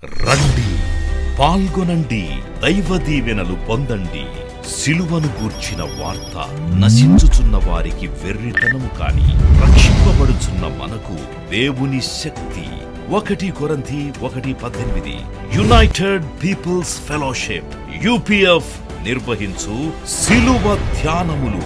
రండి, పాల్గొనండి, దైవ దీవెనలు పొందండి. సిలువను గూర్చిన వార్త నశించుచున్న వారికి వెర్రితనము కాని రక్షింపబడుచున్న మనకు దేవుని శక్తి. 1 కొరింథీ 1:18 యునైటెడ్ పీపుల్స్ ఫెలోషిప్ UPF నిర్వహించు సిలువ ధ్యానములు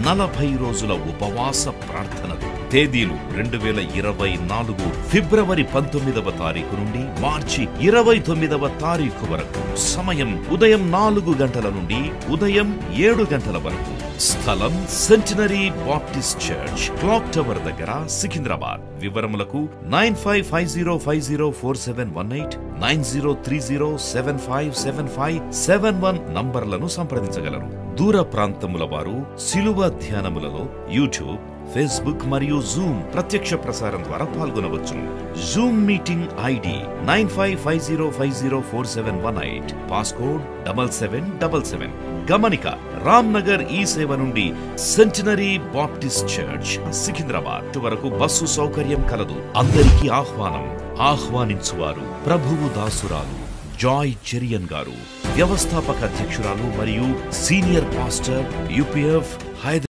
40 రోజుల ఉపవాస ప్రార్థనలు. తేదీలు 2024 ఫిబ్రవరి 19వ తారీఖు నుండి మార్చి 29వ తారీఖు వరకు. సమయం ఉదయం 4 గంటల నుండి ఉదయం 7 గంటల వరకు. స్థలం centenary Baptist church, clock tower దగ్గర, సికింద్రాబాద్. వివరములకు 9550504718 9030757571 నంబర్లను సంప్రదించగలరు. దూర ప్రాంతముల వారు సిలువ ధ్యానములలో యూట్యూబ్, ఫేస్బుక్ మరియు జూమ్ ప్రత్యక్ష ప్రసారం ద్వారా పాల్గొనవచ్చును. Zoom meeting ID 9550504718 passcode 7777. గమనిక, రామ్నగర్ ఈ సేవ నుండి సెంటినరీ బాప్టిస్ట్ చర్చ్ సికింద్రాబాద్ వరకు బస్సు సౌకర్యం కలదు. అందరికీ ఆహ్వానం. ఆహ్వానించువారు ప్రభువు దాసురాలు జాయ్ చెరియన్ గారు, వ్యవస్థాపక అధ్యక్షురాలు మరియు సీనియర్ పాస్టర్ UPF హైదరాబాద్.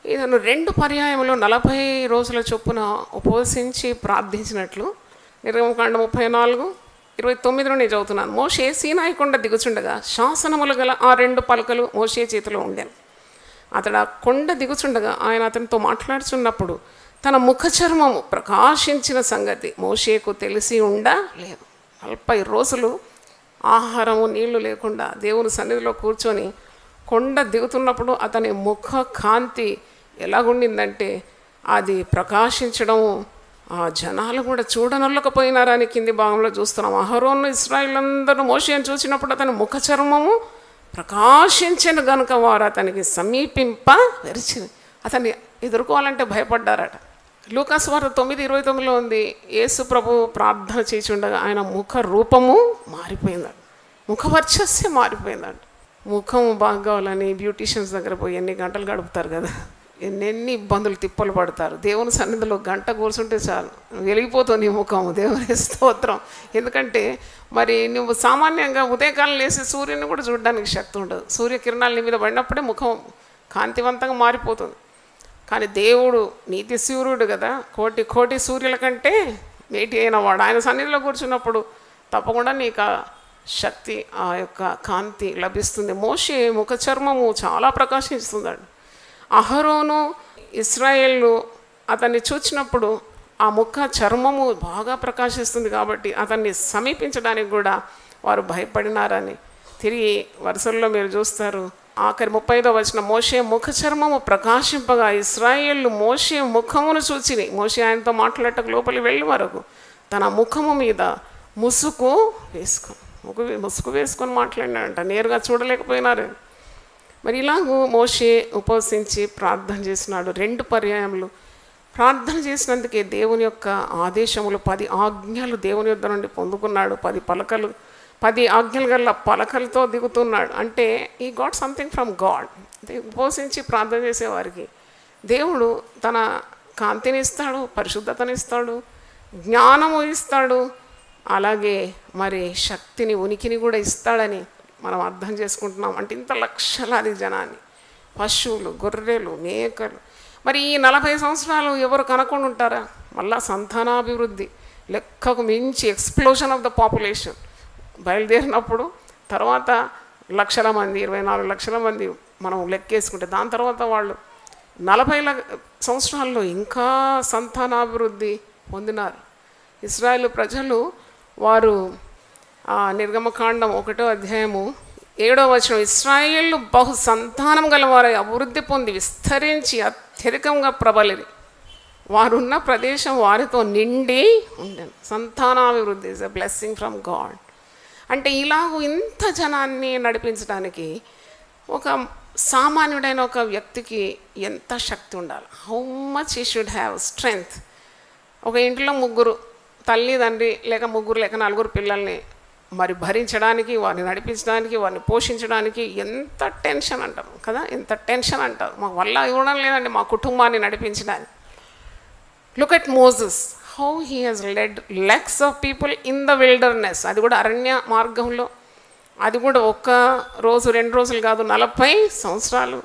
ఇతను 2 పర్యాయములు 40 రోజుల చొప్పున ఉపవసించి ప్రార్థించినట్లు నిర్గమకాండం 34:29 నేను చదువుతున్నాను. మోషే సీనాయి కొండ దిగుచుండగా శాసనములు గల ఆ 2 పలకలు మోషే చేతిలో ఉండెను. అతడు ఆ కొండ దిగుచుండగా ఆయన అతనితో మాట్లాడుచున్నప్పుడు తన ముఖ చర్మము ప్రకాశించిన సంగతి మోషేకు తెలిసి ఉండలేదు. 40 రోజులు ఆహారము నీళ్లు లేకుండా దేవుని సన్నిధిలో కూర్చొని కొండ దిగుతున్నప్పుడు అతని ముఖ కాంతి ఎలాగుండిందంటే అది ప్రకాశించడము, ఆ జనాలు కూడా చూడనొల్లకపోయినారని కింది భాగంలో చూస్తున్నాం. అహరోను ఇశ్రాయేలందరూ మోషేను చూసినప్పుడు అతని ముఖ చర్మము ప్రకాశించిన గనుక వారు అతనికి సమీపింప వెరిచింది. అతన్ని ఎదుర్కోవాలంటే భయపడ్డారట. లూకాసు వార్త 9:29 ఉంది. యేసు ప్రభు ప్రార్థన చేయుచుండగా ఆయన ముఖ రూపము మారిపోయిందట, ముఖ వర్చస్సే మారిపోయిందట. ముఖం బాగా కావాలని బ్యూటీషియన్స్ దగ్గర పోయి ఎన్ని గంటలు గడుపుతారు కదా, ఎన్నెన్ని ఇబ్బందులు తిప్పలు పడతారు. దేవుని సన్నిధిలో గంట కూర్చుంటే చాలు, వెలిగిపోతుంది నీ ముఖం. దేవుని స్తోత్రం. ఎందుకంటే మరి నువ్వు సామాన్యంగా ఉదయకాలం లేసి సూర్యుని కూడా చూడడానికి శక్తి ఉండదు. సూర్యకిరణాలు నీ మీద పడినప్పుడే ముఖం కాంతివంతంగా మారిపోతుంది. కానీ దేవుడు నీతి సూర్యుడు కదా, కోటి సూర్యుల కంటే మేటి అయిన వాడు. ఆయన సన్నిధిలో కూర్చున్నప్పుడు తప్పకుండా నీకు ఆ శక్తి, ఆ యొక్క కాంతి లభిస్తుంది. మోషే ముఖ చర్మము చాలా ప్రకాశిస్తుందండి. అహరోను ఇశ్రాయేలు అతన్ని చూచినప్పుడు ఆ ముఖ చర్మము బాగా ప్రకాశిస్తుంది కాబట్టి అతన్ని సమీపించడానికి కూడా వారు భయపడినారని తిరిగి వరుసల్లో మీరు చూస్తారు. ఆఖరి 35వ వచనం, మోషే ముఖ చర్మము ప్రకాశింపగా ఇశ్రాయేలు మోషే ముఖమును చూచిని. మోషే ఆయనతో మాట్లాడటకు లోపలికి వెళ్ళి వరకు తన ముఖము మీద ముసుగు వేసుకొని మాట్లాడినాడంట. నేరుగా చూడలేకపోయినారు. మరి ఇలాగూ మోషే ఉపవసించి ప్రార్థన చేసినాడు. 2 పర్యాయములు ప్రార్థన చేసినందుకే దేవుని యొక్క ఆదేశములు 10 ఆజ్ఞలు దేవుని యొద్ద నుండి పొందుకున్నాడు. 10 ఆజ్ఞలు గల పలకలతో దిగుతున్నాడు. అంటే ఈ గాట్ సంథింగ్ ఫ్రమ్ గాడ్. ఉపవసించి ప్రార్థన చేసేవారికి దేవుడు తన కాంతిని ఇస్తాడు, పరిశుద్ధతని ఇస్తాడు, జ్ఞానము ఇస్తాడు, అలాగే మరి శక్తిని, ఉనికిని కూడా ఇస్తాడని మనం అర్థం చేసుకుంటున్నాం. అంటే ఇంత లక్షలాది జనాన్ని, పశువులు, గొర్రెలు, మేకలు. మరి ఈ 40 సంవత్సరాలు ఎవరు కనకుండా ఉంటారా? మళ్ళా సంతానాభివృద్ధి, లెక్కకు మించి ఎక్స్ప్లోజన్ ఆఫ్ ద పాపులేషన్ బయలుదేరినప్పుడు తర్వాత లక్షల మంది, 24 లక్షల మంది మనం లెక్కేసుకుంటే, దాని తర్వాత వాళ్ళు 40 సంవత్సరాల్లో ఇంకా సంతానాభివృద్ధి పొందినారు. ఇశ్రాయేలు ప్రజలు వారు నిర్గమకాండం 1వ అధ్యాయము 7వ వచనం, ఇశ్రాయేలు బహు సంతానం గలవారై అభివృద్ధి పొంది విస్తరించి అత్యధికంగా ప్రబలిరి. వారున్న ప్రదేశం వారితో నిండి ఉండేది. సంతానాభివృద్ధి is a blessing from God. అంటే ఇలాగూ ఇంత జనాన్ని నడిపించడానికి ఒక సామాన్యుడైన ఒక వ్యక్తికి ఎంత శక్తి ఉండాలి? How much he should have strength. ఒక ఇంట్లో 3 తల్లి తండ్రి లేక 3 లేక 4 పిల్లల్ని మరి భరించడానికి, వారిని నడిపించడానికి, వారిని పోషించడానికి ఎంత టెన్షన్ అంటారు కదా, ఎంత టెన్షన్ అంటారు. మాకు వల్ల ఇవ్వడం లేదండి మా కుటుంబాన్ని నడిపించడానికి. Look at Moses, how he has led legs of people in the wilderness, అది కూడా అరణ్య మార్గంలో, అది కూడా ఒక్క రోజు 2 రోజులు కాదు 40 సంవత్సరాలు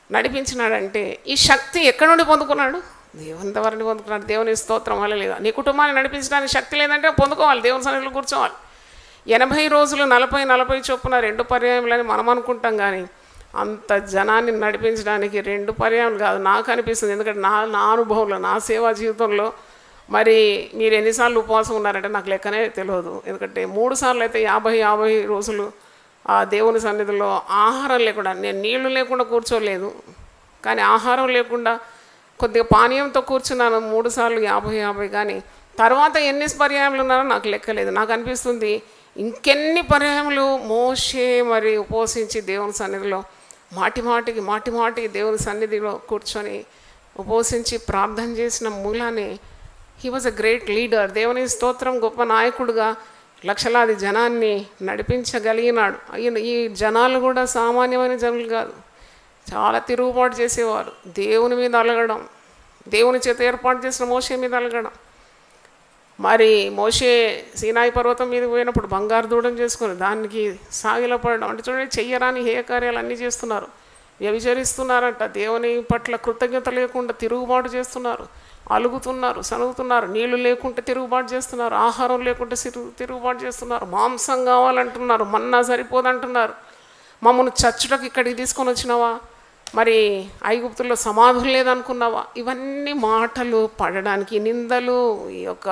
నడిపించినాడంటే ఈ శక్తి ఎక్కడి నుండి పొందుకున్నాడు? దేవుని ద్వారానే పొందుకున్నాడు. దేవుని స్తోత్రం. హల్లెలూయా. నీ కుటుంబాన్ని నడిపించడానికి శక్తి లేదంటే పొందుకోవాలి, దేవుని సన్నిధిలో కూర్చోవాలి. 80 రోజులు 40 చొప్పున 2 పర్యాయములని మనం అనుకుంటాం, కానీ అంత జనాన్ని నడిపించడానికి 2 పర్యాయాలు కాదు నాకు అనిపిస్తుంది. ఎందుకంటే నా అనుభవంలో, నా సేవా జీవితంలో మరి మీరు ఎన్నిసార్లు ఉపవాసం ఉన్నారంటే నాకు లెక్కనే తెలియదు. ఎందుకంటే 3 సార్లు అయితే 50 రోజులు ఆ దేవుని సన్నిధిలో ఆహారం లేకుండా, నేను నీళ్లు లేకుండా కూర్చోలేదు, కానీ ఆహారం లేకుండా కొద్దిగా పానీయంతో కూర్చున్నాను 3 సార్లు 50. కానీ తర్వాత ఎన్ని పర్యాయములు ఉన్నారో నాకు లెక్కలేదు. నాకు అనిపిస్తుంది ఇంకెన్ని పర్యాయములు మోషే మరి ఉపవసించి దేవుని సన్నిధిలో మాటికి దేవుని సన్నిధిలో కూర్చొని ఉపవసించి ప్రార్థన చేసిన మూలానే he was a great leader. దేవుని స్తోత్రం. గొప్ప నాయకుడుగా లక్షలాది జనాన్ని నడిపించగలిగినాడు. ఈ జనాలు కూడా సామాన్యమైన జనులు కాదు, చాలా తిరుగుబాటు చేసేవారు. దేవుని మీద అలగడం, దేవుని చేత ఏర్పాటు చేసిన మోషే మీద అలగడం. మరి మోషే సీనాయి పర్వతం మీద పోయినప్పుడు బంగారు దూడం చేసుకొని దానికి సాగిలపడడం, అంటే చూడండి చెయ్యరాని హేయ కార్యాలు అన్నీ చేస్తున్నారు. వ్యభిచరిస్తున్నారంట, దేవుని పట్ల కృతజ్ఞత లేకుండా తిరుగుబాటు చేస్తున్నారు, అలుగుతున్నారు, సనుగుతున్నారు, నీళ్లు లేకుంటే తిరుగుబాటు చేస్తున్నారు, ఆహారం లేకుంటే తిరుగుబాటు చేస్తున్నారు, మాంసం కావాలంటున్నారు, మన్నా సరిపోదంటున్నారు, మమ్మల్ని చచ్చుటకు ఇక్కడికి తీసుకొని వచ్చినావా, మరి ఐగుప్తుల్లో సమాధులు లేదనుకున్నావా. ఇవన్నీ మాటలు పడడానికి, నిందలు, ఈ యొక్క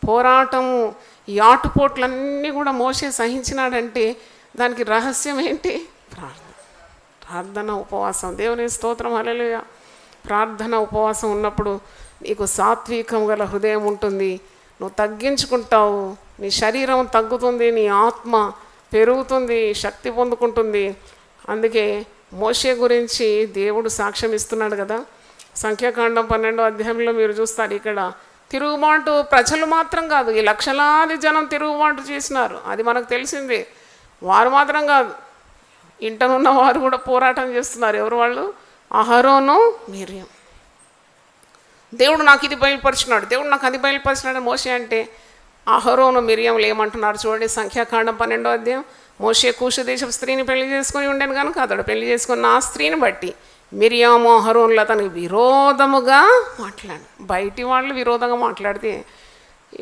పోరాటము, ఈ ఆటుపోట్లన్నీ కూడా మోషే సహించినాడంటే దానికి రహస్యం ఏంటి? ప్రార్థన ఉపవాసం. దేవుని స్తోత్రం. హల్లెలూయా. ప్రార్థన ఉపవాసం ఉన్నప్పుడు నీకు సాత్వికం గల హృదయం ఉంటుంది, నువ్వు తగ్గించుకుంటావు, నీ శరీరం తగ్గుతుంది, నీ ఆత్మ పెరుగుతుంది, శక్తి పొందుకుంటుంది. అందుకే మోషే గురించి దేవుడు సాక్ష్యం ఇస్తున్నాడు కదా. సంఖ్యాకాండం 12వ అధ్యాయంలో మీరు చూస్తారు. ఇక్కడ తిరుగుబాటు ప్రజలు మాత్రం కాదు, ఈ లక్షలాది జనం తిరుగుబాటు చేసినారు, అది మనకు తెలిసిందే. వారు మాత్రం కాదు, ఇంటనున్న వారు కూడా పోరాటం చేస్తున్నారు. ఎవరు వాళ్ళు? అహరోను, మిర్యాము. దేవుడు నాకు ఇది బయలుపరిచినాడు, దేవుడు నాకు అది బయలుపరిచినాడు మోషే అంటే అహరోను మిర్యాములు ఏమంటున్నారు చూడండి. సంఖ్యాకాండం 12వ అధ్యాయం. మోషే కూషు దేశపు స్త్రీని పెళ్లి చేసుకొని ఉండేను కనుక అతడు పెళ్లి చేసుకున్న ఆ స్త్రీని బట్టి మిర్యాము అహరోనులు అతనికి విరోధముగా మాట్లాడు. బయటి వాళ్ళు విరోధంగా మాట్లాడితే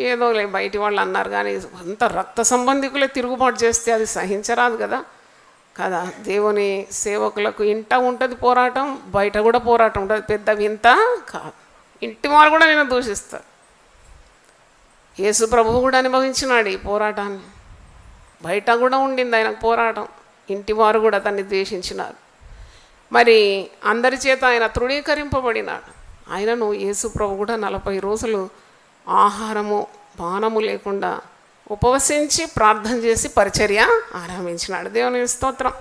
ఏదో లే బయటి వాళ్ళు అన్నారు, కానీ అంత రక్త సంబంధికులే తిరుగుబాటు చేస్తే అది సహించరాదు కదా. దేవుని సేవకులకు ఇంట ఉంటుంది పోరాటం, బయట కూడా పోరాటం ఉంటుంది. పెద్ద వింత కాదు. ఇంటి వారు కూడా నేను దూషిస్తారు. యేసు ప్రభువు కూడా అనుభవించినాడు ఈ పోరాటాన్ని. బయట కూడా ఉండింది ఆయనకు పోరాటం, ఇంటి వారు కూడా అతన్ని ద్వేషించినారు. మరి అందరి చేత ఆయన తృణీకరింపబడినాడు. ఆయనను యేసు ప్రభు కూడా 40 రోజులు ఆహారము పానము లేకుండా ఉపవసించి ప్రార్థన చేసి పరిచర్య ఆరంభించినాడు. దేవుని స్తోత్రం.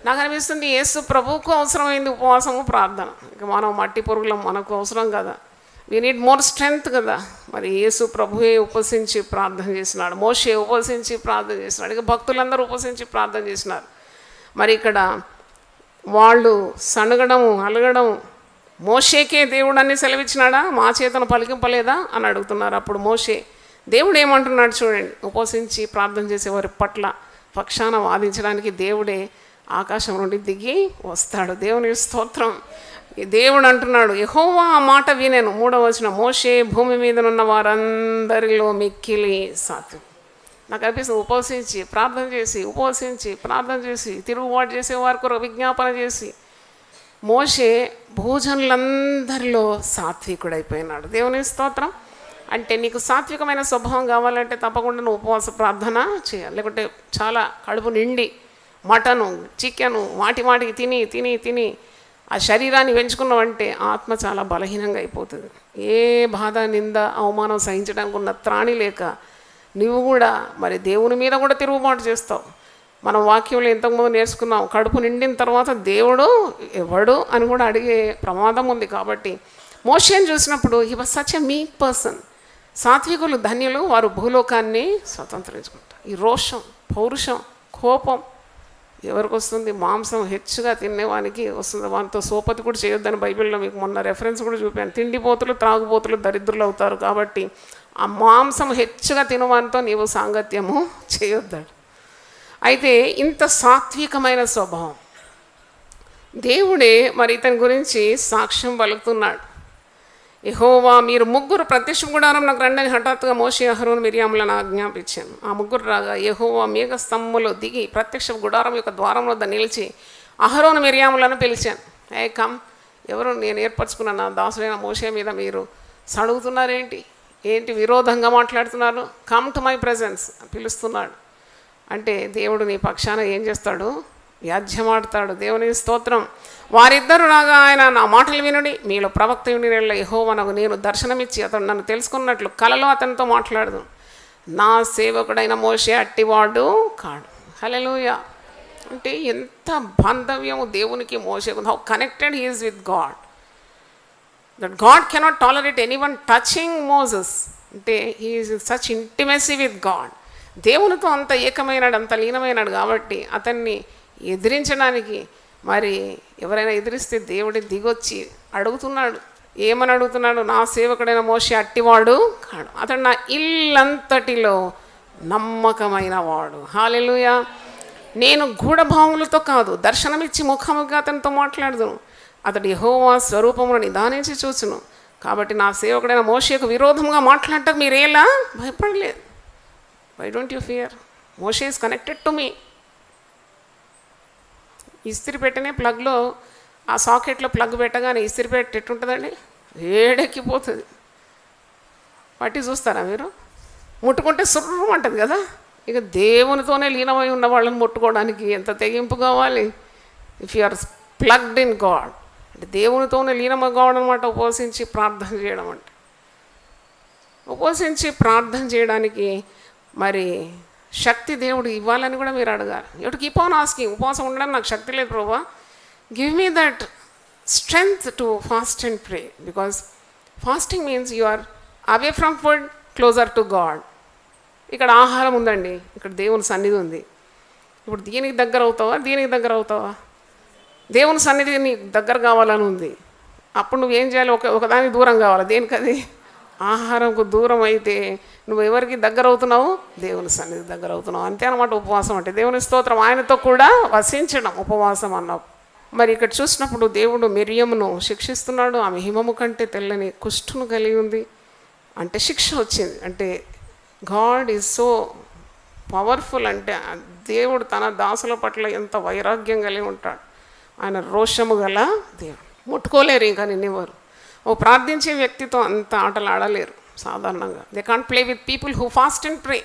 నాకు అనిపిస్తుంది యేసు ప్రభువుకు అవసరమైంది ఉపవాసము, ప్రార్థన. ఇక మనం మట్టి పురుగులం, మనకు అవసరం కదా. వీ నీడ్ మోర్ స్ట్రెంగ్త్ కదా. మరి యేసు ప్రభువే ఉపవసించి ప్రార్థన చేసినాడు, మోషే ఉపవసించి ప్రార్థన చేసినాడు, ఇక భక్తులందరూ ఉపవసించి ప్రార్థన చేసినారు. మరి ఇక్కడ వాళ్ళు సనగడం అలగడం, మోషేకే దేవుడు అన్ని సెలవిచ్చినాడా, మా చేతను పలికింపలేదా అని అడుగుతున్నారు. అప్పుడు మోషే దేవుడు ఏమంటున్నాడు చూడండి. ఉపవసించి ప్రార్థన చేసేవారి పట్ల పక్షాన వాదించడానికి దేవుడే ఆకాశం నుండి దిగి వస్తాడు. దేవుని స్తోత్రం. దేవుడు అంటున్నాడు, యెహోవా ఆ మాట వినెను. 3వ వచనం. మోషే భూమి మీదనున్న వారందరిలో మిక్కిలి సాత్వికుడు. నాకు అనిపిస్తుంది ఉపవసించి ప్రార్థన చేసి తిరుగుబాటు చేసే వారి కొరకు విజ్ఞాపన చేసి మోషే భోజనులందరిలో సాత్వికుడైపోయినాడు. దేవుని స్తోత్రం. అంటే నీకు సాత్వికమైన స్వభావం కావాలంటే తప్పకుండా నువ్వు ఉపవాస ప్రార్థన చేయాలి. లేకుంటే చాలా కడుపు నిండి మటను చికెను మాటికి తిని ఆ శరీరాన్ని పెంచుకున్నావంటే ఆత్మ చాలా బలహీనంగా అయిపోతుంది. ఏ బాధ నింద అవమానం సహించడానికి ఉన్న త్రాణి లేక నువ్వు కూడా మరి దేవుని మీద కూడా తిరుగుబాటు చేస్తావు. మనం వాక్యంలో ఇంతకుముందు నేర్చుకున్నాం, కడుపు నిండిన తర్వాత దేవుడు ఎవడు అని కూడా అడిగే ప్రమాదం ఉంది. కాబట్టి మోషేని చూసినప్పుడు హి వాజ్ సచ్ ఎ మీక్ పర్సన్. సాత్వికులు ధన్యులు, వారు భూలోకాన్ని స్వతంత్రించుకుంటారు. ఈ రోషం పౌరుషం, కోపం ఎవరికి వస్తుంది? మాంసం హెచ్చుగా తినేవానికి వస్తుంది. వానితో సోపతి కూడా చేయొద్దని బైబిల్లో మీకు మొన్న రెఫరెన్స్ కూడా చూపాను. తిండిపోతులు త్రాగుపోతులు దరిద్రులు అవుతారు, కాబట్టి ఆ మాంసం హెచ్చుగా తినవానితో నీవు సాంగత్యము చేయొద్దాడు. అయితే ఇంత సాత్వికమైన స్వభావం దేవుడే మరి ఇతని గురించి సాక్ష్యం పలుకుతున్నాడు. యెహోవా మీరు ముగ్గురు ప్రత్యక్ష గుడారం నాకు రండని హఠాత్తుగా మోషే అహరోను మిరియాములను ఆజ్ఞాపించాను. ఆ ముగ్గురు రాగా యెహోవా మేఘ స్తంభంలో దిగి ప్రత్యక్ష గుడారం యొక్క ద్వారం వద్ద నిలిచి అహరోను మిరియాములను పిలిచాను. ఏ కమ్, ఎవరు? నేను ఏర్పరచుకున్న నా దాసుడైన మోషే మీద మీరు సడుగుతున్నారేంటి? ఏంటి విరోధంగా మాట్లాడుతున్నారు? కమ్ టు మై ప్రెజెన్స్ పిలుస్తున్నాడు. అంటే దేవుడు నీ పక్షాన ఏం చేస్తాడు? వ్యాజ్యమాడతాడు. దేవుని స్తోత్రం. వారిద్దరు రాగా ఆయన నా మాటలు వినుడి, మీలో ప్రవక్త యునిరేళ్ల యెహోవానగు నేను దర్శనమిచ్చి అతడు నన్ను తెలుసుకున్నట్లు కలలో అతనితో మాట్లాడదు. నా సేవకుడైన మోషే అట్టివాడు కాడు. హల్లెలూయా. అంటే ఎంత బాంధవ్యము దేవునికి మోషేకు. How connected he is with God, that God cannot tolerate anyone touching Moses. అంటే he is in such intimacy with God. దేవునితో అంత ఏకమైనాడు, అంత లీనమైనాడు కాబట్టి అతన్ని ఎదిరించడానికి మరి ఎవరైనా ఎదిరిస్తే దేవుడి దిగొచ్చి అడుగుతున్నాడు. ఏమని అడుగుతున్నాడు? నా సేవకుడైన మోషే అట్టివాడు కాడు, అతడు నా ఇల్లంతటిలో నమ్మకమైన వాడు. హల్లెలూయా. నేను గూఢభావములతో కాదు, దర్శనమిచ్చి ముఖాముఖిగా అతనితో మాట్లాడుదును. అతడు యెహోవా స్వరూపమును నిదానించి చూచును. కాబట్టి నా సేవకుడైన మోషేకు విరోధంగా మాట్లాడటం మీరేలా భయపడలేదు. Why don't you fear? Moshe is connected to me. ఇస్త్రీ పెట్టనే ప్లగ్లో ఆ సాకెట్లో ప్లగ్ పెట్టగానే ఇస్త్రీ పెట్టి ఎట్టుంటుందండి? వేడెక్కిపోతుంది. పట్టి చూస్తారా మీరు? ముట్టుకుంటే సుర్రం అంటుంది కదా. ఇక దేవునితోనే లీనమై ఉన్న వాళ్ళని ముట్టుకోవడానికి ఎంత తెగింపు కావాలి? If you are plugged in God, అంటే దేవునితోనే లీనమై కావడం అనమాట. ఉపవసించి ప్రార్థన చేయడం అంటే, ఉపవసించి ప్రార్థన చేయడానికి మరి శక్తి దేవుడు ఇవ్వాలని కూడా మీరు అడగాలి. You keep on asking. ఉపవాసం ఉండడానికి నాకు శక్తి లేదు ప్రభువా, give me that strength to fast and pray, because fasting means you are away from food, closer to God. ఇక్కడ ఆహారం ఉందండి, ఇక్కడ దేవుని సన్నిధి ఉంది. ఇప్పుడు దీనికి దగ్గర అవుతావా, దీనికి దగ్గర అవుతావా? దేవుని సన్నిధి నీకు దగ్గర కావాలని ఉంది. అప్పుడు నువ్వేం చేయాలి? ఒకదానికి దూరం కావాలి. దేనికది? ఆహారంకు దూరం అయితే నువ్వు ఎవరికి దగ్గర అవుతున్నావు? దేవుని సన్నిధి దగ్గర అవుతున్నావు. అంతే అనమాట ఉపవాసం అంటే. దేవుని స్తోత్రం. ఆయనతో కూడా వసించడం ఉపవాసం అన్నావు. మరి ఇక్కడ చూసినప్పుడు దేవుడు మిరియమును శిక్షిస్తున్నాడు. ఆమె హిమము కంటే తెల్లని కుష్ఠును కలిగి ఉంది. అంటే శిక్ష వచ్చింది. అంటే గాడ్ ఈజ్ సో పవర్ఫుల్. అంటే దేవుడు తన దాసుల పట్ల ఎంత వైరాగ్యం కలిగి ఉంటాడు. ఆయన రోషము గల దేవుడు. ముట్టుకోలేరు ఇంకా నిన్నెవరు. ఓ ప్రార్థించే వ్యక్తితో అంత ఆటలు ఆడలేరు సాధారణంగా. They can't play with people who fast and ప్రే.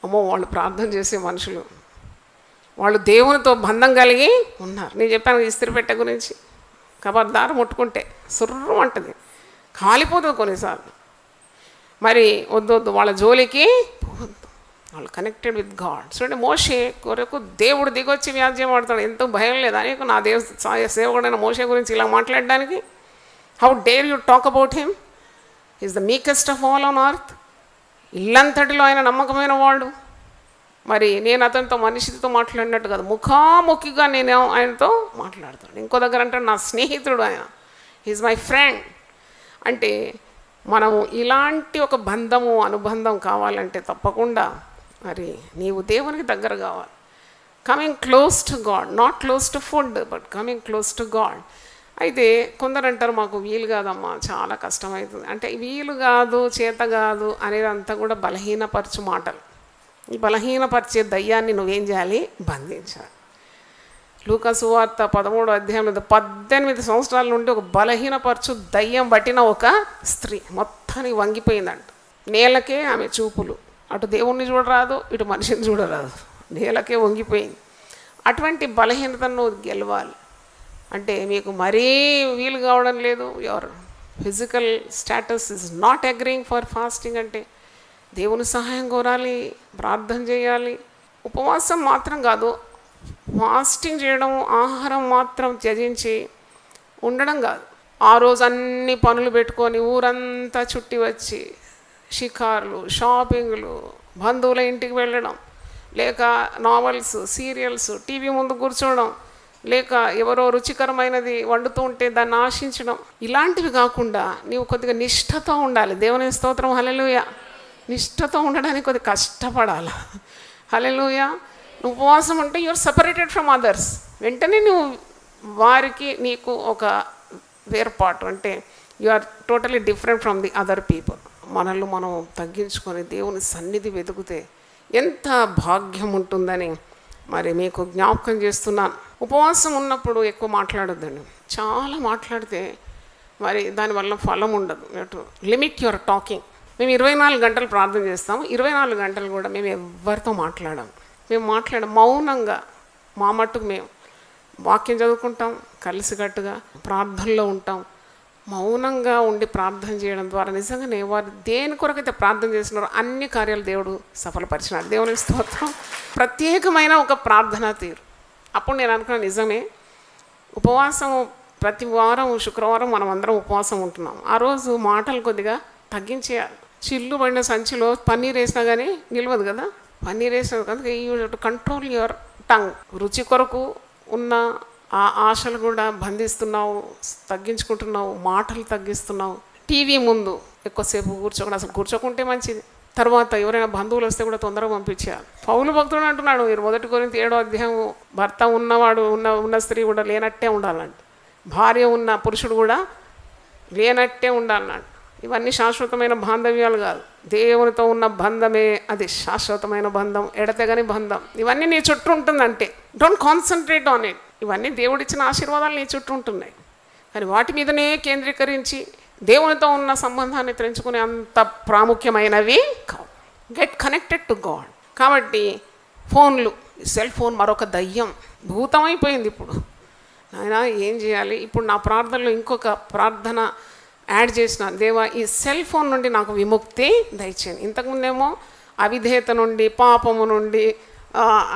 అమ్మో, వాళ్ళు ప్రార్థన చేసే మనుషులు, వాళ్ళు దేవునితో బంధం కలిగి ఉన్నారు. నేను చెప్పాను ఇస్త్రీ పెట్టె గురించి. కబర్దారు ముట్టుకుంటే సుర్రం అంటుంది, కాలిపోతుంది కొన్నిసార్లు. మరి వద్దు, వాళ్ళ జోలికి పోవద్దు. వాళ్ళు కనెక్టెడ్ విత్ గాడ్. చూడండి, మోషే కొరకు దేవుడు దిగొచ్చి వ్యాజ్యం ఆడతాడు. ఎంతో భయం లేదా నీకు? నా సేవకుడైన మోషే గురించి ఇలా మాట్లాడడానికి. How dare you talk about him? Is the meekest of all on earth. ఇల్లంతటిలో ఆయన నమ్మకమైన వాడు. మరి నేను అతనితో మనిషితో మాట్లాడినట్టు కాదు, ముఖాముఖిగా నేను ఆయనతో మాట్లాడతాను. ఇంకో దగ్గర అంటే నా స్నేహితుడు ఆయన, ఈజ్ మై ఫ్రెండ్. అంటే మనము ఇలాంటి ఒక బంధము అనుబంధం కావాలంటే తప్పకుండా మరి నీవు దేవునికి దగ్గర కావాలి. Coming close to God, not close to food, but coming close to God. అయితే కొందరు అంటారు మాకు వీలు కాదమ్మా, చాలా కష్టమవుతుంది. అంటే వీలు కాదు, చేత కాదు అనేది అంతా కూడా బలహీనపరచు మాటలు. ఈ బలహీనపరిచే దయ్యాన్ని నువ్వేం చేయాలి? బంధించాలి. లూకా సువార్త 13వ అధ్యాయంలో 18 సంవత్సరాల నుండి ఒక బలహీనపరచు దయ్యం పట్టిన ఒక స్త్రీ మొత్తానికి వంగిపోయిందంట. నేలకే ఆమె చూపులు, అటు దేవుణ్ణి చూడరాదు, ఇటు మనిషిని చూడరాదు, నేలకే వంగిపోయింది. అటువంటి బలహీనతను నువ్వు గెలవాలి అంటే మీకు మరీ వీలు కావడం లేదు. Your physical status is not agreeing for fasting అంటే దేవుని సహాయం కోరాలి, ప్రార్థన చేయాలి. ఉపవాసం మాత్రం కాదు, ఫాస్టింగ్ చేయడం, ఆహారం మాత్రం త్యజించి ఉండడం కాదు. ఆ రోజు అన్ని పనులు పెట్టుకొని ఊరంతా చుట్టి వచ్చి షికార్లు, షాపింగ్లు, బంధువుల ఇంటికి వెళ్ళడం, లేక నావెల్స్, సీరియల్స్, టీవీ ముందు కూర్చోవడం, లేక ఎవరో రుచికరమైనది వండుతూ ఉంటే దాన్ని ఆశించడం, ఇలాంటివి కాకుండా నీవు కొద్దిగా నిష్ఠతో ఉండాలి. దేవుని స్తోత్రం, హల్లెలూయా. నిష్ఠతో ఉండడానికి కొద్దిగా కష్టపడాలి. హల్లెలూయా. నువ్వు ఉపవాసం ఉంటే యూఆర్ సెపరేటెడ్ ఫ్రమ్ అదర్స్. వెంటనే నువ్వు వారికి నీకు ఒక వేర్పాటు, అంటే you are totally different from the other people. మనల్ని మనం తగ్గించుకొని దేవుని సన్నిధి వెతుకుతే ఎంత భాగ్యం ఉంటుందని మరి మీకు జ్ఞాపకం చేస్తున్నాను. ఉపవాసం ఉన్నప్పుడు ఎక్కువ మాట్లాడొద్దండి. చాలా మాట్లాడితే మరి దానివల్ల ఫలం ఉండదు. Limit your talking. మేము 24 గంటలు ప్రార్థన చేస్తాము. 24 గంటలు కూడా మేము ఎవరితో మాట్లాడాము. మేము మౌనంగా మా మట్టుకు మేము వాక్యం చదువుకుంటాం, కలిసికట్టుగా ప్రార్థనలో ఉంటాం. మౌనంగా ఉండి ప్రార్థన చేయడం ద్వారా నిజంగానే వారు దేని కొరకైతే ప్రార్థన చేస్తున్నారో అన్ని కార్యాలు దేవుడు సఫలపరిచినాడు. దేవుని స్తోత్రం. ప్రత్యేకమైన ఒక ప్రార్థనా తీరు. అప్పుడు నేను అనుకున్నాను, నిజమే ఉపవాసం ప్రతి వారం శుక్రవారం మనం అందరం ఉపవాసం ఉంటున్నాం. ఆ రోజు మాటలు కొద్దిగా తగ్గించేయాలి. చిల్లు పడిన సంచిలో పన్నీర్ వేసినా కానీ నిలవదు కదా. పన్నీర్ వేసినా కనుక you to control your tongue. రుచి కొరకు ఉన్న ఆ ఆశలు కూడా బంధిస్తున్నావు, తగ్గించుకుంటున్నావు, మాటలు తగ్గిస్తున్నావు. టీవీ ముందు ఎక్కువసేపు కూర్చోకుండా, అసలు కూర్చోకుంటే మంచిది. తర్వాత ఎవరైనా బంధువులు వస్తే కూడా తొందరగా పంపించేయాలి. పౌలు భక్తుడు అంటున్నాడు, మీరు 1 కొరింథీ 7వ అధ్యాయం, భర్త ఉన్నవాడు ఉన్న స్త్రీ కూడా లేనట్టే ఉండాలంట, భార్య ఉన్న పురుషుడు కూడా లేనట్టే ఉండాలన్నాడు. ఇవన్నీ శాశ్వతమైన బాంధవ్యాలు కాదు. దేవునితో ఉన్న బంధమే అది శాశ్వతమైన బంధం, ఎడతెగని బంధం. ఇవన్నీ నీ చుట్టూ ఉంటుందంటే డోంట్ కాన్సన్ట్రేట్ ఆన్ ఇట్. ఇవన్నీ దేవుడిచ్చిన ఆశీర్వాదాలు నీ చుట్టూ ఉంటున్నాయి, కానీ వాటి మీదనే కేంద్రీకరించి దేవునితో ఉన్న సంబంధాన్ని తెంచుకునే అంత ప్రాముఖ్యమైనవి కావు. Get connected to God. కాబట్టి ఫోన్లు, సెల్ ఫోన్ మరొక దయ్యం, భూతమైపోయింది ఇప్పుడు. నాయనా ఏం చేయాలి? ఇప్పుడు నా ప్రార్థనలో ఇంకొక ప్రార్థన యాడ్ చేసిన, దేవా ఈ సెల్ ఫోన్ నుండి నాకు విముక్తి దయచేయండి. ఇంతకుముందేమో అవిధేయత నుండి, పాపము నుండి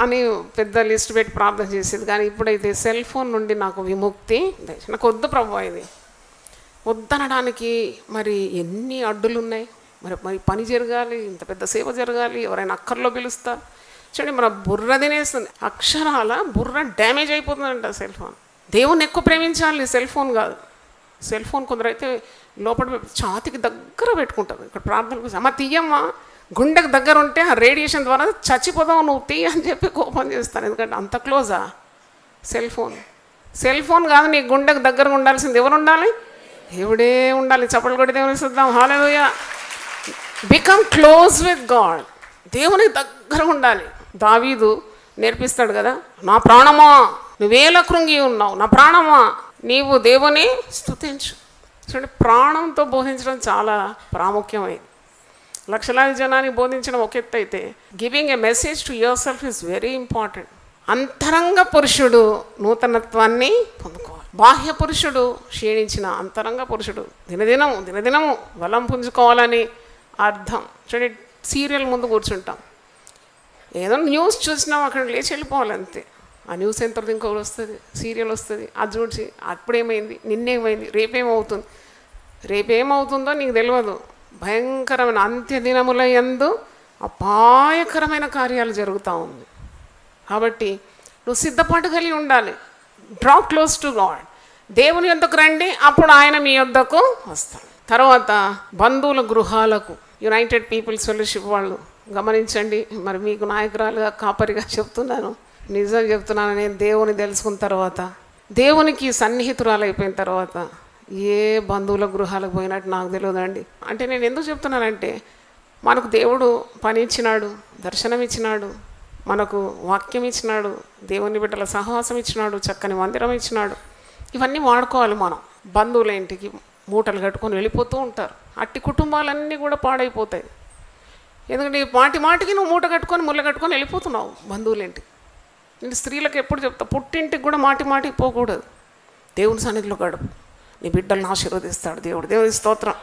అని పెద్ద లిస్ట్ పెట్టి ప్రార్థన చేసేది, కానీ ఇప్పుడైతే సెల్ ఫోన్ నుండి నాకు విముక్తి దయచేయండి. నాకు వద్దు ప్రభు, ఇది వద్దనడానికి మరి ఎన్ని అడ్డులు ఉన్నాయి. మరి పని జరగాలి, ఇంత పెద్ద సేవ జరగాలి, ఎవరైనా అక్కర్లో పిలుస్తారు. చూడండి, మన బుర్ర తినేస్తుంది. అక్షరాల బుర్ర డ్యామేజ్ అయిపోతుందంట సెల్ ఫోన్. దేవుని ఎక్కువ ప్రేమించాలి, సెల్ ఫోన్ కాదు. సెల్ ఫోన్ కొందరైతే లోపల ఛాతికి దగ్గర పెట్టుకుంటారు. ఇక్కడ ప్రార్థనకు అమ్మ తీయమ్మా, గుండెకు దగ్గర ఉంటే ఆ రేడియేషన్ ద్వారా చచ్చిపోదావు, నువ్వు తీయ అని చెప్పి కోపం చేస్తాను. ఎందుకంటే అంత క్లోజా సెల్ ఫోన్. సెల్ ఫోన్ కాదు, నీ గుండెకు దగ్గరగా ఉండాల్సింది ఎవరు ఉండాలి? దేవుడే ఉండాలి. చప్పట్లు కొట్టి దేవుని చూద్దాం. Hallelujah. Become close with God. దేవునికి దగ్గర ఉండాలి. దావీదు నేర్పిస్తాడు కదా, నా ప్రాణమా నువ్వేల కృంగి ఉన్నావు, నా ప్రాణమా నీవు దేవుని స్తుతించు. చూడండి, ప్రాణంతో బోధించడం చాలా ప్రాముఖ్యమైంది. లక్షలాది జనాన్ని బోధించడం ఒక ఎత్తు అయితే, giving a message to your self is very important. అంతరంగ పురుషుడు నూతనత్వాన్ని పొందుకోవాలి. బాహ్య పురుషుడు క్షీణించిన అంతరంగ పురుషుడు దినదినము బలం పుంజుకోవాలని అర్థం. చూడండి, సీరియల్ ముందు కూర్చుంటాం, ఏదో న్యూస్ చూసినాం, అక్కడ లేచి వెళ్ళిపోవాలంతే. ఆ న్యూస్ ఎంత ఇంకొకటి వస్తుంది, సీరియల్ వస్తుంది, అది చూసి అప్పుడేమైంది, నిన్నేమైంది, రేపేమవుతుందో నీకు తెలియదు. భయంకరమైన అంత్య దినముల యందు అపాయకరమైన కార్యాలు జరుగుతూ ఉంది. కాబట్టి నువ్వు సిద్ధపాటు కలిగి ఉండాలి. Draw close to God. దేవుని యొద్దకు రండి, అప్పుడు ఆయన మీ యొద్దకు వస్తాడు. తర్వాత బంధువుల గృహాలకు, యునైటెడ్ పీపుల్స్ ఫెలోషిప్ వాళ్ళు గమనించండి. మరి మీకు నాయకురాలుగా, కాపరిగా చెప్తున్నాను, నిజం చెప్తున్నాను. నేను దేవుని తెలుసుకున్న తర్వాత, దేవునికి సన్నిహితురాలు అయిపోయిన తర్వాత ఏ బంధువుల గృహాలకు పోయినట్టు నాకు తెలియదండి. అంటే నేను ఎందుకు చెప్తున్నానంటే, మనకు దేవుడు పని ఇచ్చినాడు, దర్శనం ఇచ్చినాడు, మనకు వాక్యం ఇచ్చినాడు, దేవుని బిడ్డల సహవాసం ఇచ్చినాడు, చక్కని మందిరం ఇచ్చినాడు. ఇవన్నీ వాడుకోవాలి మనం. బంధువుల ఇంటికి మూటలు కట్టుకొని వెళ్ళిపోతూ ఉంటారు. అట్టి కుటుంబాలన్నీ కూడా పాడైపోతాయి. ఎందుకంటే మాటికి నువ్వు మూట కట్టుకొని ముళ్ళ కట్టుకొని వెళ్ళిపోతున్నావు బంధువుల ఇంటికి. నేను స్త్రీలకు ఎప్పుడు చెప్తా, పుట్టింటికి కూడా మాటికి పోకూడదు. దేవుని సన్నిధిలో గడుపు. నీ బిడ్డలను ఆశీర్వదిస్తాడు దేవుడు. దేవుని స్తోత్రం.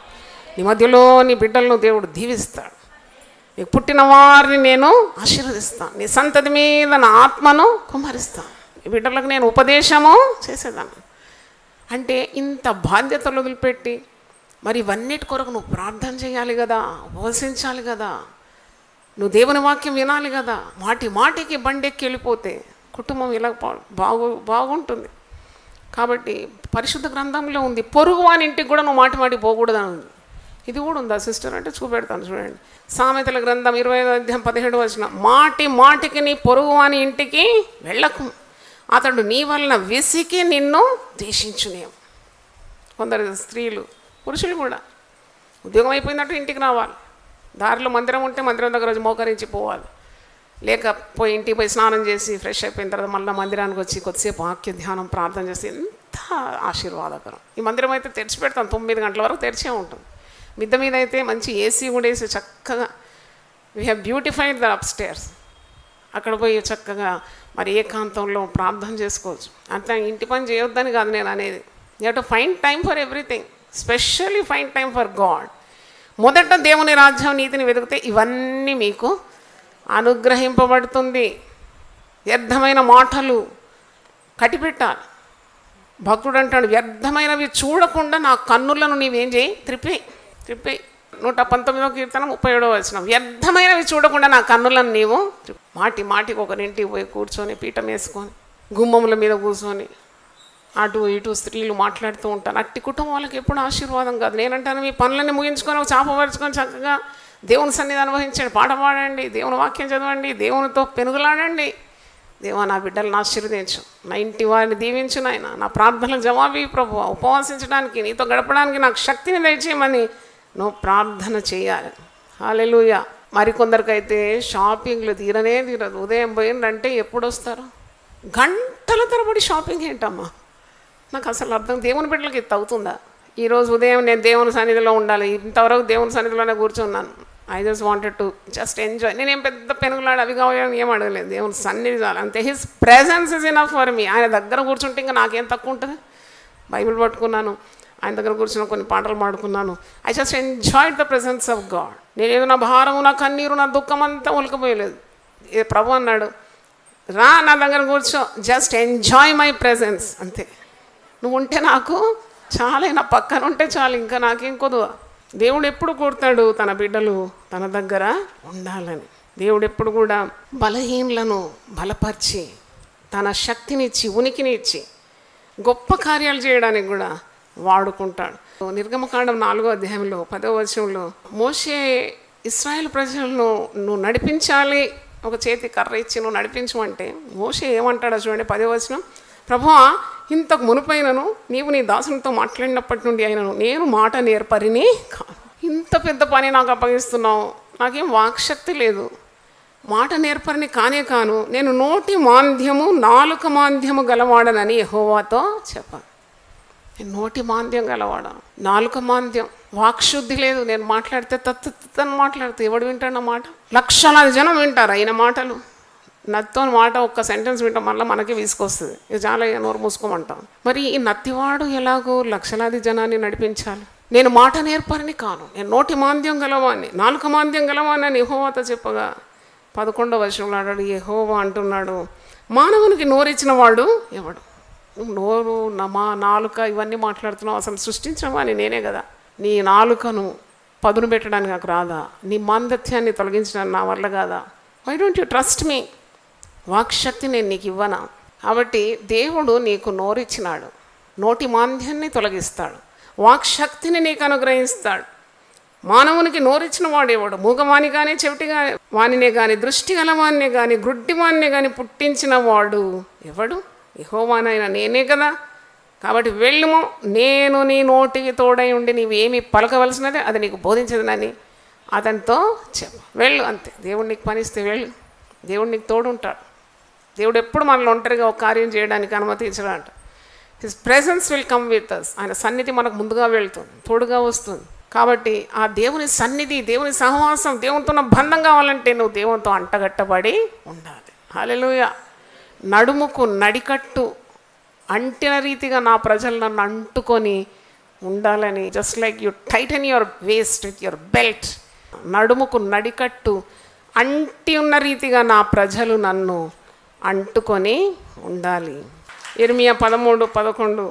నీ మధ్యలో నీ బిడ్డలను దేవుడు దీవిస్తాడు. నీకు పుట్టిన వారిని నేను ఆశీర్వదిస్తాను. నీ సంతతి మీద నా ఆత్మను కుమ్మరిస్తాను. నీ బిడ్డలకు నేను ఉపదేశము చేసేదాన్ని. అంటే ఇంత బాధ్యతలు వదిలిపెట్టి మరి ఇవన్నిటి కొరకు నువ్వు ప్రార్థన చేయాలి కదా, ఉపవసించాలి కదా. నువ్వు దేవుని వాక్యం వినాలి కదా. మాటికి బండెక్కి వెళ్ళిపోతే కుటుంబం ఇలా బాగుంటుంది. కాబట్టి పరిశుద్ధ గ్రంథంలో ఉంది, పొరుగు వాని ఇంటికి కూడా నువ్వు మాటికి పోకూడదని ఉంది. ఇది కూడా ఉందా సిస్టర్ అంటే చూపెడతాను చూడండి. సామెతల గ్రంథం 25:17 మాటికి నీ పొరుగు వాని ఇంటికి వెళ్ళకు, అతడు నీ వలన విసికి నిన్ను ద్వేషించునేమో. కొందరు స్త్రీలు పురుషులు కూడా ఉద్యోగం అయిపోయిందంటే ఇంటికి రావాలి, దారిలో మందిరం ఉంటే మందిరం దగ్గర రోజు మోకరించి పోవాలి, లేకపోయి ఇంటికి పోయి స్నానం చేసి ఫ్రెష్ అయిపోయిన తర్వాత మళ్ళీ మందిరానికి వచ్చి కొద్దిసేపు వాక్య ధ్యానం ప్రార్థన చేసి ఎంత ఆశీర్వాదకరం. ఈ మందిరం అయితే తెరిచి పెడతాం, 9 గంటల వరకు తెరిచే ఉంటుంది. మిద్ద మీద అయితే మంచి ఏసీ కూడా వేసి చక్కగా వీ హ్యావ్ బ్యూటిఫైడ్ ద అప్స్టేర్స్. అక్కడ పోయి చక్కగా మరి ఏకాంతంలో ప్రార్థన చేసుకోవచ్చు. అంతా ఇంటి పని చేయొద్దని కాదు నేను అనేది. You have to find time for everything, specially find time for God. మొదట దేవుని రాజ్యం నీతిని వెతికితే ఇవన్నీ మీకు అనుగ్రహింపబడుతుంది. వ్యర్థమైన మాటలు కట్టిపెట్టాలి. భక్తుడు అంటాడు, వ్యర్థమైనవి చూడకుండా నా కన్నులను నీవేం చేయి, త్రిప్పేయి. 119వ కీర్తన 37వ వచనం, వ్యర్థమైనవి చూడకుండా నా కన్నులను నీవు మాటికి ఒకరింటికి పోయి కూర్చొని పీఠం వేసుకొని గుమ్మముల మీద కూర్చొని అటు ఇటు స్త్రీలు మాట్లాడుతూ ఉంటారు. అట్టి కుటుంబం వాళ్ళకి ఎప్పుడు ఆశీర్వాదం కాదు. నేనంటాను, మీ పనులన్నీ ముగించుకొని ఒక చాప పరుచుకొని చక్కగా దేవుని సన్నిధి అనుభవించండి, పాట పాడండి, దేవుని వాక్యం చదవండి, దేవునితో పెనుగులాడండి. దేవా నా బిడ్డలను ఆశీర్వదించు, నా ఇంటి వారిని దీవించు నాయన, నా ప్రార్థనలకు జవాబు ప్రభువా, ఉపవాసించడానికి నీతో గడపడానికి నాకు శక్తిని దయచేయమని నువ్వు ప్రార్థన చేయాలి. హల్లెలూయా. మరికొందరికైతే షాపింగ్లు తీరదు. ఉదయం పోయిందంటే ఎప్పుడు వస్తారు? గంటల తరబడి షాపింగ్ ఏంటమ్మా, నాకు అసలు అర్థం. దేవుని బిడ్డలకి ఇది అవుతుందా? ఈరోజు ఉదయం నేను దేవుని సన్నిధిలో ఉండాలి, ఇంతవరకు దేవుని సన్నిధిలోనే కూర్చున్నాను. I just wanted to just enjoy. నేనేం పెద్ద పెనుగులాడు అవి కావాలని ఏం అడగలేదు, దేవుని సన్నిధి చాలు అంతే. His presence is enough for me. ఆయన దగ్గర కూర్చుంటే ఇంకా నాకేం తక్కువ ఉంటుంది. బైబిల్ పట్టుకున్నాను, ఆయన దగ్గర కూర్చున్న కొన్ని పాటలు పాడుకున్నాను. I just enjoyed the presence of God. నేనేదో నా భారము, నా కన్నీరు, నా దుఃఖం అంతా ఉలకపోయలేదు. ప్రభు అన్నాడు, రా నా దగ్గర కూర్చో, జస్ట్ ఎంజాయ్ మై ప్రెజెన్స్ అంతే. నువ్వు ఉంటే నాకు చాలా, నా పక్కన ఉంటే చాలు, ఇంకా నాకేం కొదువా. దేవుడు ఎప్పుడు కోరుతాడు తన బిడ్డలు తన దగ్గర ఉండాలని. దేవుడు ఎప్పుడు కూడా బలహీనులను బలపరిచి తన శక్తినిచ్చి ఉనికిని ఇచ్చి గొప్ప కార్యాలు చేయడానికి కూడా వాడుకుంటాడు. నిర్గమకాండం 4వ అధ్యాయంలో 10వ వచనంలో మోషే ఇశ్రాయేలు ప్రజలను నువ్వు నడిపించాలి, ఒక చేతి కర్ర ఇచ్చి నువ్వు నడిపించమంటే మోషే ఏమంటాడో చూడండి. 10వ వచనం, ప్రభువా ఇంతకు మునుపైనను నీవు నీ దాసునితో మాట్లాడినప్పటి నుండి అయినను నేను మాట నేర్పరిని కాను. ఇంత పెద్ద పని నాకు అప్పగిస్తున్నావు, నాకేం వాక్శక్తి లేదు, మాట నేర్పరిని కాను, నేను నోటి మాంద్యము నాలుక మాంద్యము గలవాడనని యెహోవాతో చెప్పాను. నేను నోటి మాంద్యం గలవాడను, నాలుక మాంద్యం, వాక్శుద్ధి లేదు. నేను మాట్లాడితే తను మాట్లాడితే ఎవడు వింటాడు నా మాట? లక్షలాది జనం వింటారు అయిన మాటలు. నత్తో మాట ఒక్క సెంటెన్స్ వింటాం, మళ్ళీ మనకి విసుకొస్తుంది, ఇది చాలా నోరు మూసుకోమంటాం. మరి ఈ నత్తివాడు ఎలాగో లక్షలాది జనాన్ని నడిపించాలి? నేను మాట నేర్పరిని కాను, నేను నోటి మాంద్యం గలవాన్ని, నాలుక మాంద్యం గలవాన్ని అని యెహోవాతో చెప్పగా 11వ వచనంలో అన్నాడు, యెహోవా అంటున్నాడు, మానవునికి నోరిచ్చిన వాడు ఎవడు? నోరు, నాలుక ఇవన్నీ మాట్లాడుతున్నావు, అసలు సృష్టించిన వాడిని నేనే కదా. నీ నాలుకను పదును పెట్టడానికి నాకు రాదా? నీ మాంద్యత్యాన్ని తొలగించడానికి నా వల్ల కాదా? Why don't you trust me? వాక్శక్తి నేను నీకు ఇవ్వనా? కాబట్టి దేవుడు నీకు నోరిచ్చినాడు, నోటి మాంద్యాన్ని తొలగిస్తాడు, వాక్శక్తిని నీకు అనుగ్రహిస్తాడు. మానవునికి నోరిచ్చిన వాడేవాడు? మూగవాణి కానీ చెవిటి వాణినే కానీ దృష్టి గలవాణ్ణే కానీ గ్రుడ్డివాణ్ణే కానీ పుట్టించిన వాడు ఎవడు? యెహోవానైనా నేనే కదా. కాబట్టి వెళ్ళుము, నేను నీ నోటికి తోడై ఉండి నీవేమి పలకవలసినదే అది నీకు బోధించదనని అతనితో చెప్పు. వెళ్ళు అంతే. దేవుడు నీకు పనిస్తే వెళ్ళు, దేవుడు నీకు తోడుంటాడు. దేవుడు ఎప్పుడు మనల్ని ఒంటరిగా ఒక కార్యం చేయడానికి అనుమతించడంట. His presence will come with us. ఆయన సన్నిధి మనకు ముందుగా వెళ్తుంది, తోడుగా వస్తుంది. కాబట్టి ఆ దేవుని సన్నిధి, దేవుని సహవాసం, దేవునితో బంధం కావాలంటే నువ్వు దేవునితో అంటగట్టబడి ఉండాలి. హల్లెలూయా. నడుముకు నడికట్టు అంటిన రీతిగా నా ప్రజలు నన్ను అంటుకొని ఉండాలని, just like you Titan your waste with your belt. నడుముకు నడికట్టు అంటి ఉన్న రీతిగా నా ప్రజలు నన్ను అంటుకొని ఉండాలి. ఇర్మియా 13:11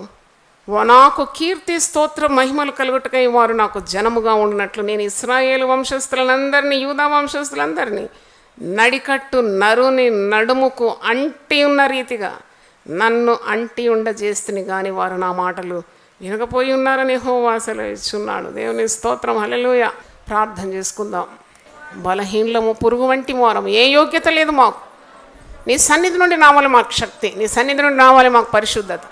నాకు కీర్తి స్తోత్ర మహిమలు కలుగుటకై వారు నాకు జనముగా ఉండినట్లు నేను ఇశ్రాయేలు వంశస్థులందరినీ యూదా వంశస్థులందరినీ నడికట్టు నరుని నడుముకు అంటి ఉన్న రీతిగా నన్ను అంటి ఉండజేస్తుని కానీ వారు నా మాటలు వినకపోయి ఉన్నారని యెహోవా సెలవిస్తున్నాడు. దేవుని స్తోత్రం. హల్లెలూయా. ప్రార్థన చేసుకుందాం. బలహీనము, పురుగు వంటి వారం, ఏ యోగ్యత లేదు మాకు. నీ సన్నిధి నుండి రావాలి మాకు శక్తి, నీ సన్నిధి నుండి రావాలి మాకు పరిశుద్ధత,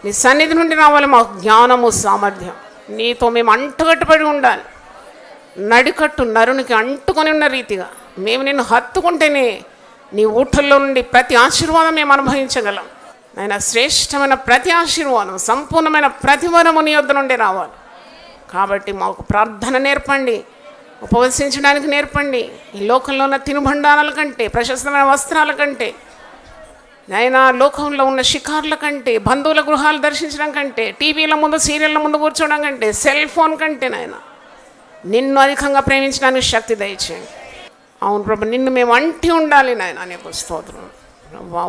నీ సన్నిధి నుండి రావాలి మాకు జ్ఞానము, సామర్థ్యం. నీతో మేము అంటుకట్టుబడి ఉండాలి. నడికట్టు నరునికి అంటుకొని ఉన్న రీతిగా మేము నిన్ను హత్తుకుంటేనే నీ ఊటల్లో నుండి ప్రతి ఆశీర్వాదం మేము అనుభవించగలం. నాయన, శ్రేష్టమైన ప్రతి ఆశీర్వాదం, సంపూర్ణమైన ప్రతి వరము నీ యొద్ద నుండి రావాలి. కాబట్టి మాకు ప్రార్థన నేర్పండి, ఉపవసించడానికి నేర్పండి. ఈ లోకంలో ఉన్న తినుబండారాల కంటే, ప్రశస్తమైన వస్త్రాల కంటే, నాయన లోకంలో ఉన్న షికార్ల కంటే, బంధువుల గృహాలు దర్శించడం కంటే, టీవీల ముందు సీరియళ్ళ ముందు కూర్చోవడం కంటే, సెల్ ఫోన్ కంటే నాయన నిన్ను అధికంగా ప్రేమించడానికి శక్తి దయచేయండి. అవును ప్రభు, నిన్ను మేము అంటి ఉండాలి నాయన. నీకు స్తోత్రం.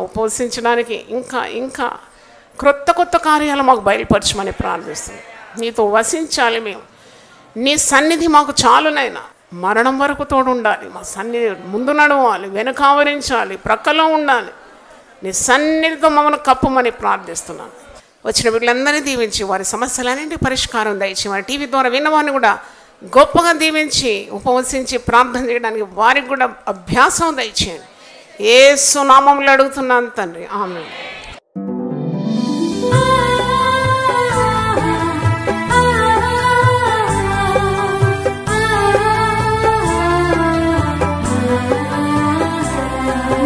ఉపవసించడానికి ఇంకా ఇంకా క్రొత్త కొత్త కార్యాలు మాకు బయలుపరచమని ప్రార్థిస్తున్నాం. నీతో వసించాలి మేము. నీ సన్నిధి మాకు చాలునైనా. మరణం వరకు తోడు ఉండాలి. మా సన్నిధి ముందు నడవాలి, వెనుక ఆవరించాలి, ప్రక్కలో ఉండాలి. నీ సన్నిధితో మమ్మల్ని కప్పమని ప్రార్థిస్తున్నాను. వచ్చిన వీళ్ళందరినీ దీవించి వారి సమస్యలన్నింటి పరిష్కారం దయచి, వారి టీవీ ద్వారా విన్నవారిని కూడా గొప్పగా దీవించి, ఉపవసించి ప్రార్థన చేయడానికి వారికి కూడా అభ్యాసం దయచేయండి. యేసు నామములో అడుగుతున్నాను తండ్రి, ఆమేన్.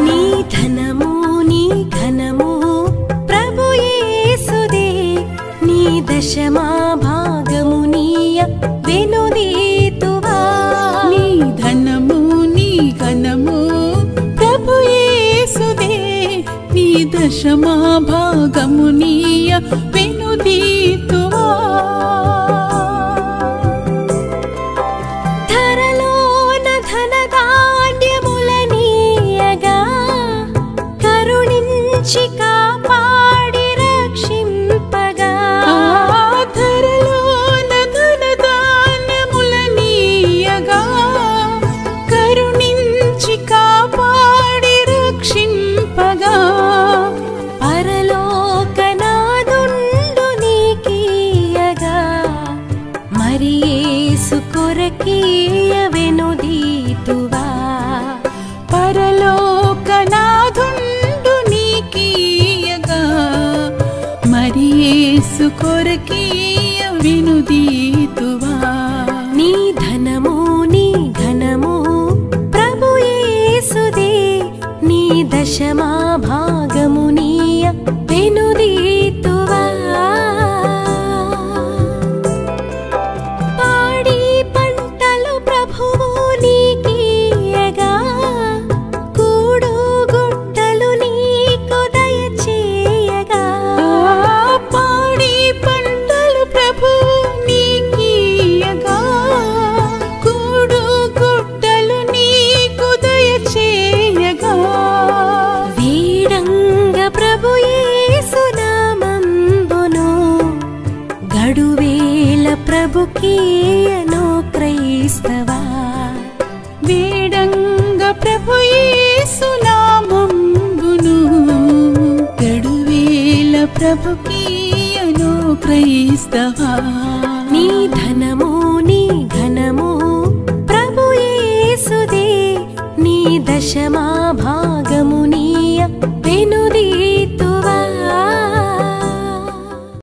నీ ధనము నీ ఘనము ప్రభు యేసుదే, నీ దశమా భాగము నీయ వెనుదీతువా. నీ ధనము నీ ఘనము ప్రభు యేసుదే, నీ దశమా భాగము నీయ వెనుదీతువా. ధరలోన ధనధాన్యములనీయగా కరుణించి కాపాడి రక్షింపగా. ధరలోన ధనధాన్యములనీయగా కరుణించి కాపాడి రక్షింపగా. పరలోకనాదుండు నీకీయగా మరి యేసు కొరకీయ వెనుదీతువా. పరలోకనాథుండు నీకీయగా మరి యేసు కొరకీయ వెనుదీతువా. నీ ధనము నీ ఘనము ప్రభు యేసుదే, నీ దశమా భాగము నీయ వెనుదీతువా. పాడి పంటలు ప్రభువు నీకీయగా కూడు గుట్టలు నీకు దయచేయగా. పాడి పంటలు ప్రభువు నీకీయగా కూడు గుట్టలు నీకు దయచేయగా. వీడంగ ప్రభు యేసు నామంబును గడువేల ప్రభుకీయను క్రైస్తవా. వేడంగ ప్రభు యేసు నామంబును గడువేల ప్రభుకీయను క్రైస్తవా. నీ ధనము నీ ఘనము ప్రభు యేసుదే, నీ దశమా